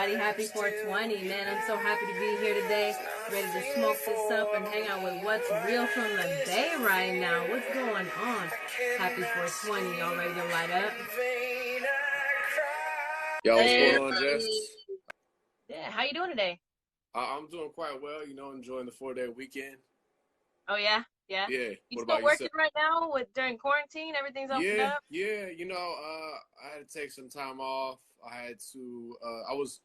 everybody. Happy 420, man. I'm so happy to be here today. Ready to smoke this up and hang out with Watzreal from the Bay right now. What's going on? Happy 420. Y'all ready to light up? Yo, what's Hey. going on, Jess? Yeah, how you doing today? I'm doing quite well, enjoying the 4-day weekend. Oh, yeah? Yeah. You What still about working yourself? right now during quarantine? Everything's opened up? Yeah. I had to take some time off. I was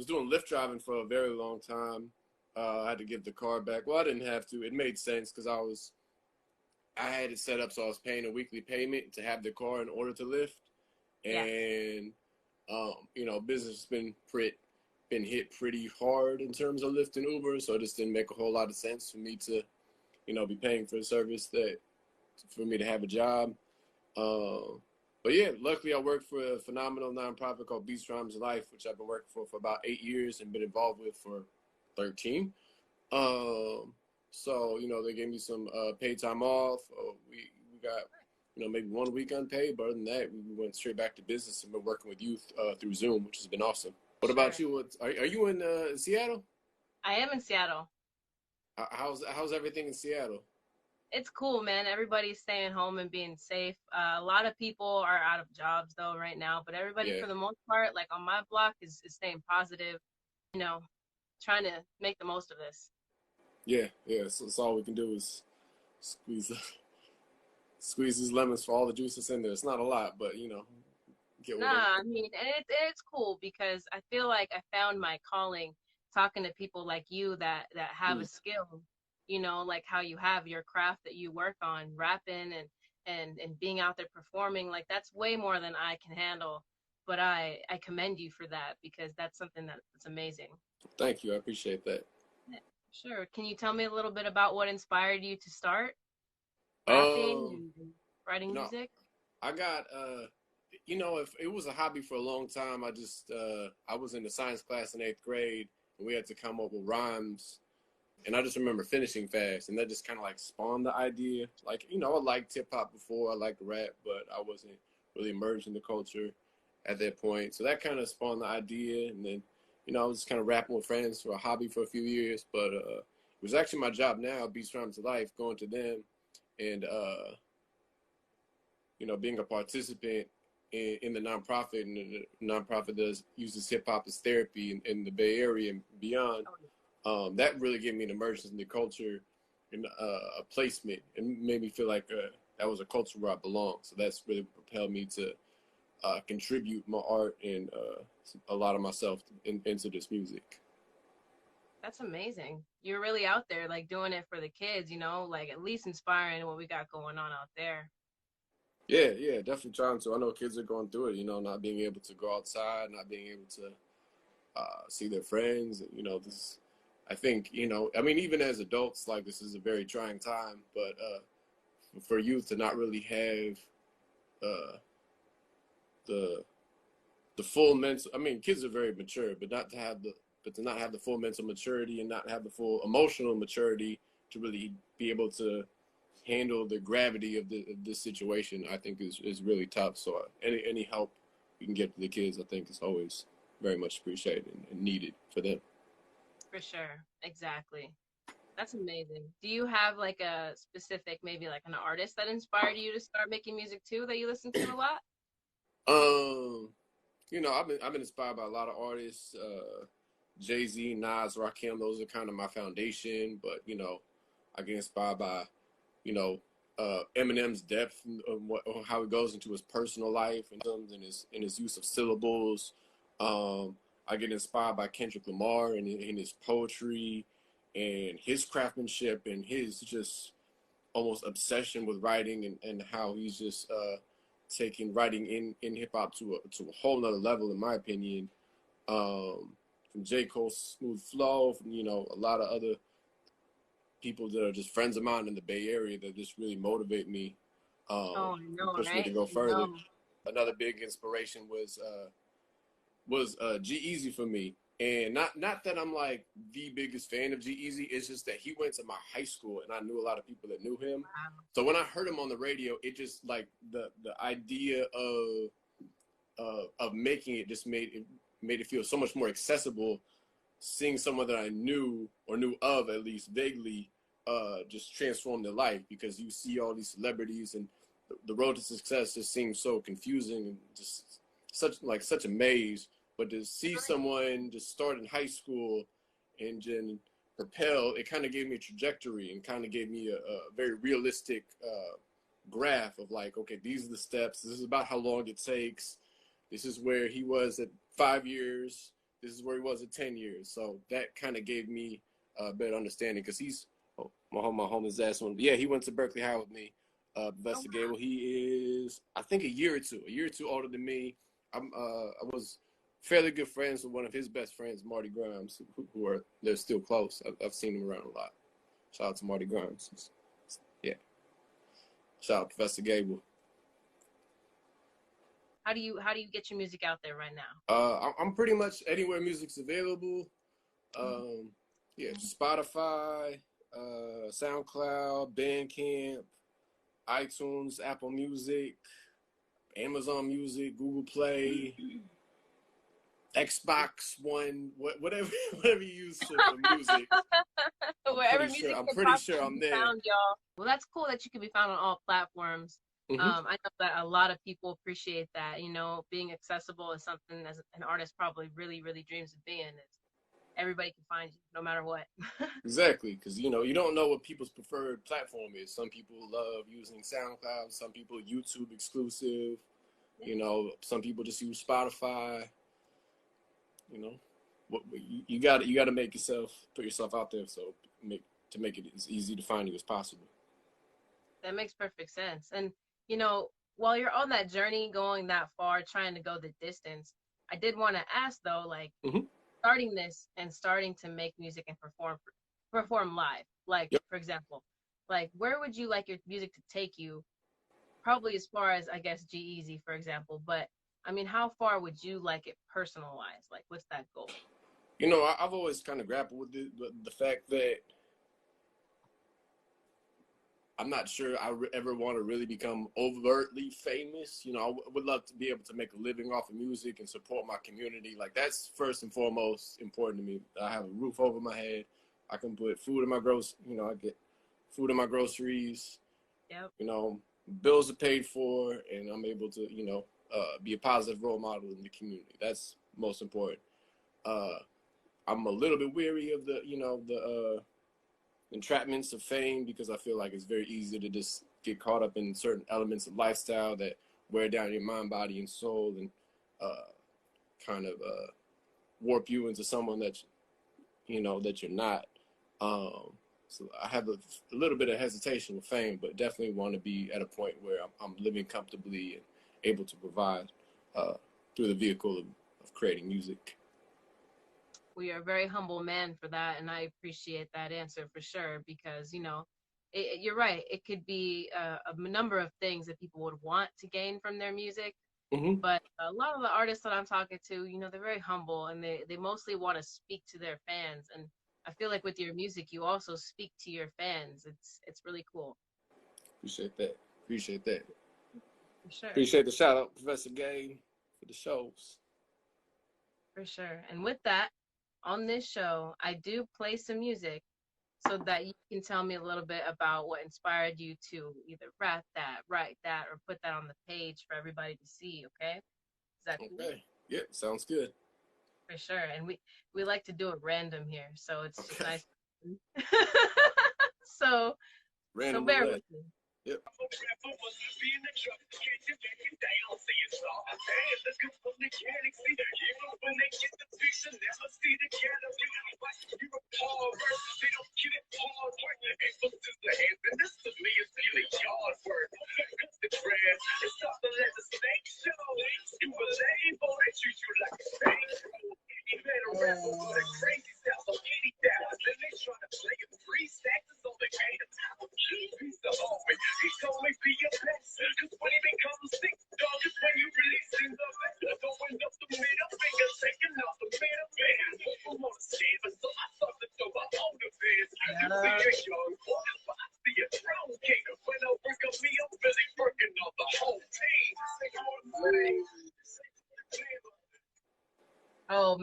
doing Lyft driving for a very long time. I had to give the car back. Well, I didn't have to. It made sense because I had it set up so I was paying a weekly payment to have the car in order to Lyft. And, business has been hit pretty hard in terms of Lyft and Uber, so it just didn't make a whole lot of sense for me to, be paying for a service for me to have a job. But yeah, luckily I work for a phenomenal nonprofit called Beats Rhymes Life, which I've been working for about 8 years and been involved with for 13. So, they gave me some paid time off. We got, maybe 1 week unpaid, but other than that, we went straight back to business and been working with youth through Zoom, which has been awesome. What about you? Are you in Seattle? I am in Seattle. How's everything in Seattle? It's cool, man. Everybody's staying home and being safe. A lot of people are out of jobs though right now, but everybody for the most part, like on my block, is staying positive, trying to make the most of this. Yeah. So that's all we can do is squeeze these lemons for all the juice that's in there. It's not a lot, but get with it. I mean, and it's cool because I feel like I found my calling talking to people like you that have a skill, like how you have your craft that you work on, rapping and being out there performing. Like that's way more than I can handle. But I commend you for that because that's something that's amazing. Thank you. I appreciate that. Yeah, sure. Can you tell me a little bit about what inspired you to start rapping and writing music? I got if it was a hobby for a long time, I was in the science class in 8th grade and we had to come up with rhymes. And I just remember finishing fast, and that just kind of like spawned the idea. Like, I liked hip hop before, I liked rap, but I wasn't really immersed in the culture at that point. So that kind of spawned the idea. And then, I was kind of rapping with friends for a hobby for a few years, but it was actually my job now, Beats Rhymes Life, going to them and, being a participant in the nonprofit, and the nonprofit uses hip hop as therapy in the Bay Area and beyond. That really gave me an immersion in the culture and a placement, and made me feel like that was a culture where I belong. So that's really propelled me to contribute my art and a lot of myself into this music. That's amazing. You're really out there, like doing it for the kids, like at least inspiring what we got going on out there. Yeah, definitely trying to. I know kids are going through it, not being able to go outside, not being able to see their friends. This, I think, even as adults, like this is a very trying time, but for youth to not really have the full mental, kids are very mature, but to not have the full mental maturity and not have the full emotional maturity to really be able to handle the gravity of this situation, I think is really tough. So any help we can get to the kids, I think, is always very much appreciated and needed for them. For sure. Exactly. That's amazing. Do you have like a specific, maybe like an artist that inspired you to start making music too that you listen to a lot? I've been inspired by a lot of artists, GEazy, Nas, Rakim. Those are kind of my foundation. But I get inspired by Eminem's depth of how he goes into his personal life and his use of syllables. I get inspired by Kendrick Lamar and in his poetry and his craftsmanship and his just almost obsession with writing and how he's just taking writing in hip hop to a whole nother level, in my opinion. From J. Cole's smooth flow, from a lot of other people that are just friends of mine in the Bay Area that just really motivate me, push me to go further. Another big inspiration was GEazy for me, and not that I'm like the biggest fan of GEazy. It's just that he went to my high school, and I knew a lot of people that knew him. Wow. So when I heard him on the radio, it just like the idea of making it just made made it feel so much more accessible. Seeing someone that I knew or knew of at least vaguely, just transform their life, because you see all these celebrities and the road to success just seems so confusing and just such a maze. But to see someone just start in high school and then propel, it kind of gave me a trajectory and kind of gave me a very realistic graph of like, okay, these are the steps. This is about how long it takes. This is where he was at 5 years. This is where he was at 10 years. So that kind of gave me a better understanding, because he's, my home is that one. Yeah, he went to Berkeley High with me. Professor Gable, he is, I think, a year or two older than me. I was fairly good friends with one of his best friends, Marty Grimes, they're still close. I've seen him around a lot. Shout out to Marty Grimes. Yeah. Shout out Professor Gable. How do you get your music out there right now? I'm pretty much anywhere music's available. Yeah, Spotify, SoundCloud, Bandcamp, iTunes, Apple Music, Amazon Music, Google Play, Xbox One, whatever you use for music. Wherever music I'm pretty sure I'm there. Found, y'all. Well, that's cool that you can be found on all platforms. I know that a lot of people appreciate that. You know, being accessible is something as an artist probably really, really dreams of being. It's, everybody can find you no matter what. Exactly, because you don't know what people's preferred platform is. Some people love using SoundCloud. Some people YouTube exclusive. Some people just use Spotify. You got to put yourself out there, so to make it as easy to find you as possible. That makes perfect sense. And while you're on that journey, going that far, trying to go the distance, I did want to ask though, like starting this and starting to make music and perform live, like for example, like where would you like your music to take you? Probably as far as, I guess, GEazy, for example, but I mean, how far would you like it personalized? Like, what's that goal? I've always kind of grappled with the fact that I'm not sure I ever want to really become overtly famous. I would love to be able to make a living off of music and support my community. Like, that's first and foremost important to me. I have a roof over my head. I can put food in my I get food in my groceries. Yep. Bills are paid for, and I'm able to, be a positive role model in the community. That's most important. I'm a little bit weary of the entrapments of fame, because I feel like it's very easy to just get caught up in certain elements of lifestyle that wear down your mind, body, and soul, and kind of warp you into someone that you're not. So I have a little bit of hesitation with fame, but definitely want to be at a point where I'm living comfortably and able to provide through the vehicle of creating music. We are a very humble man for that, and I appreciate that answer for sure, because you're right. It could be a number of things that people would want to gain from their music, but a lot of the artists that I'm talking to, they're very humble, and they mostly want to speak to their fans. And I feel like with your music, you also speak to your fans. It's really cool. Appreciate that. For sure. Appreciate the shout out, Professor Gay, for the shows. For sure. And with that, on this show, I do play some music so that you can tell me a little bit about what inspired you to either rap that, write that, or put that on the page for everybody to see, okay? Is that cool? Okay. Yeah, sounds good. For sure. And we like to do it random here, so it's just nice. So bear with me. Yep.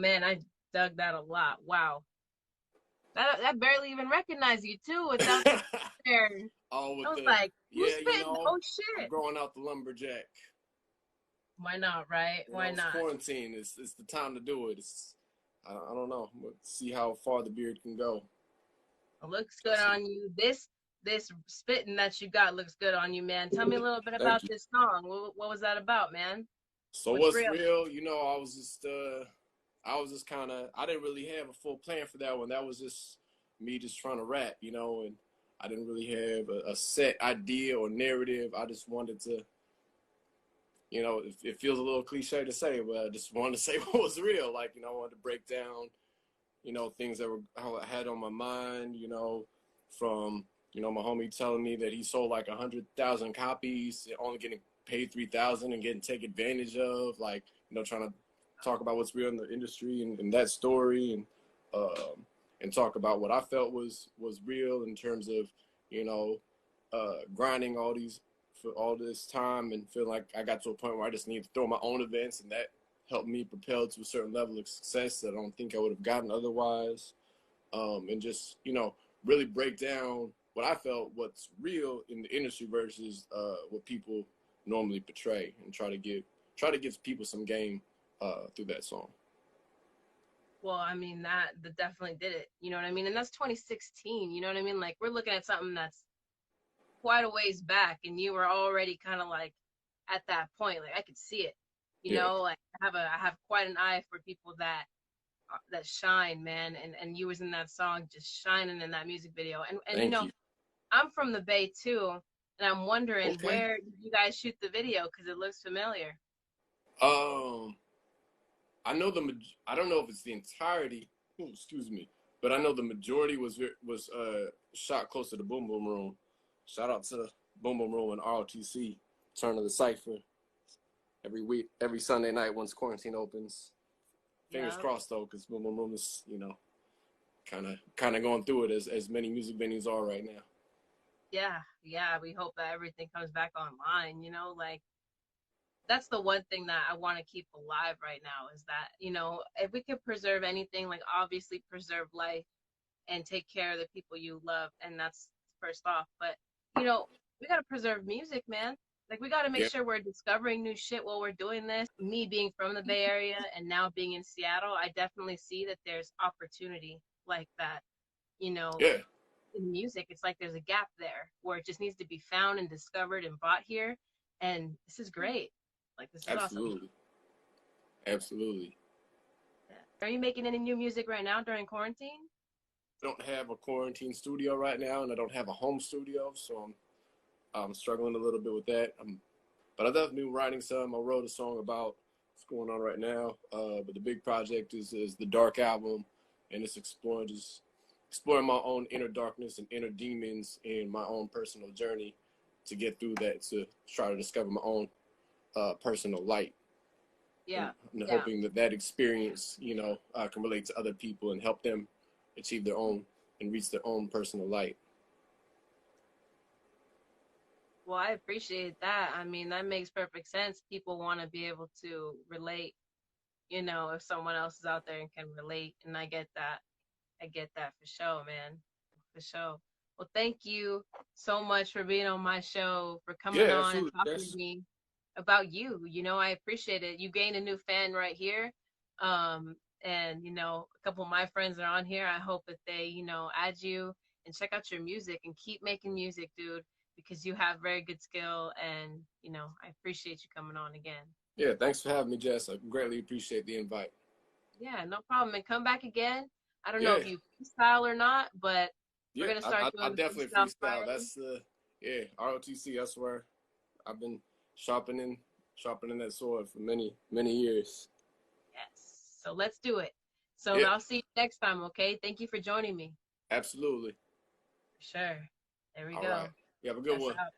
man, I dug that a lot. Wow. That barely even recognized you too without the there. Oh, with I was the, like, who's yeah, you spitting? know, Oh I'm shit. growing out the lumberjack. Why not, right? You Why know, it's not? quarantine. It's the time to do it. I don't know. Let's see how far the beard can go. It looks good Let's see. on you. This spitting that you got looks good on you, man. Tell me a little bit Thank about you. this song. What was that about, man? So What's what's real? real? You know, I was just kind of, I didn't really have a full plan for that one. That was just me just trying to rap, you know, and I didn't really have a set idea or narrative. I just wanted to, you know, it feels a little cliche to say, but I just wanted to say what was real. Like, you know, I wanted to break down, you know, things that were how I had on my mind, you know, from, you know, my homie telling me that he sold like 100,000 copies, only getting paid 3,000 and getting taken advantage of, like, you know, trying to talk about what's real in the industry and that story, and talk about what I felt was real in terms of, you know, grinding for all this time and feel like I got to a point where I just need to throw my own events, and that helped me propel to a certain level of success that I don't think I would have gotten otherwise. And just, you know, really break down what I felt what's real in the industry versus what people normally portray, and try to give people some game through that song. Well, I mean that definitely did it. You know what I mean? And that's 2016. You know what I mean? Like we're looking at something that's quite a ways back, and you were already kind of like at that point. Like I could see it. You Yeah, know, like I have quite an eye for people that shine, man. And you was in that song, just shining in that music video. And you thank know, you. I'm from the Bay too, and I'm wondering Okay. where did you guys shoot the video because it looks familiar. Um, I know I don't know if it's the entirety. Ooh, excuse me, but I know the majority was shot close to the Boom Boom Room. Shout out to the Boom Boom Room and ROTC, Turn of the Cipher, every week, every Sunday night once quarantine opens. Fingers Yeah. crossed though, because Boom Boom Room is, you know, kind of going through it as many music venues are right now. Yeah, we hope that everything comes back online, you know, like that's the one thing that I want to keep alive right now is that, you know, if we could preserve anything, like obviously preserve life and take care of the people you love, and that's first off. But, you know, we got to preserve music, man. Like we got to make Yeah, sure we're discovering new shit while we're doing this. Me being from the Bay Area and now being in Seattle, I definitely see that there's opportunity like that, you know, yeah, in music. It's like there's a gap there where it just needs to be found and discovered and brought here. And this is great. Like this is awesome. absolutely, absolutely. Yeah. Are you making any new music right now during quarantine? I don't have a quarantine studio right now, and I don't have a home studio, so I'm struggling a little bit with that. But I definitely writing some. I wrote a song about what's going on right now. But the big project is the Dark album, and it's exploring my own inner darkness and inner demons in my own personal journey to get through that, to try to discover my own personal light, Yeah. and Yeah. hoping that that experience, you know, can relate to other people and help them achieve their own and reach their own personal light. Well, I appreciate that. I mean, that makes perfect sense. People want to be able to relate, you know, if someone else is out there and can relate. And I get that. I get that for sure, man. For sure. Well, thank you so much for being on my show, for coming Yeah, on and absolutely. talking to me about you. You know, I appreciate it. You gained a new fan right here. Um, and, you know, a couple of my friends are on here. I hope that they, you know, add you and check out your music and keep making music, dude, because you have very good skill. And, you know, I appreciate you coming on again. Yeah, thanks for having me, Jess. I greatly appreciate the invite. Yeah, no problem. And come back again. I don't know Yeah, if you freestyle or not, but we're yeah, gonna start I doing the definitely freestyle freestyle. Friday. That's yeah, ROTC. I swear, I've been sharpening that sword for many years. Yes. So let's do it. So Yeah, I'll see you next time, okay? Thank you for joining me. absolutely. For sure. There we All right. go. You have a good That's one. out.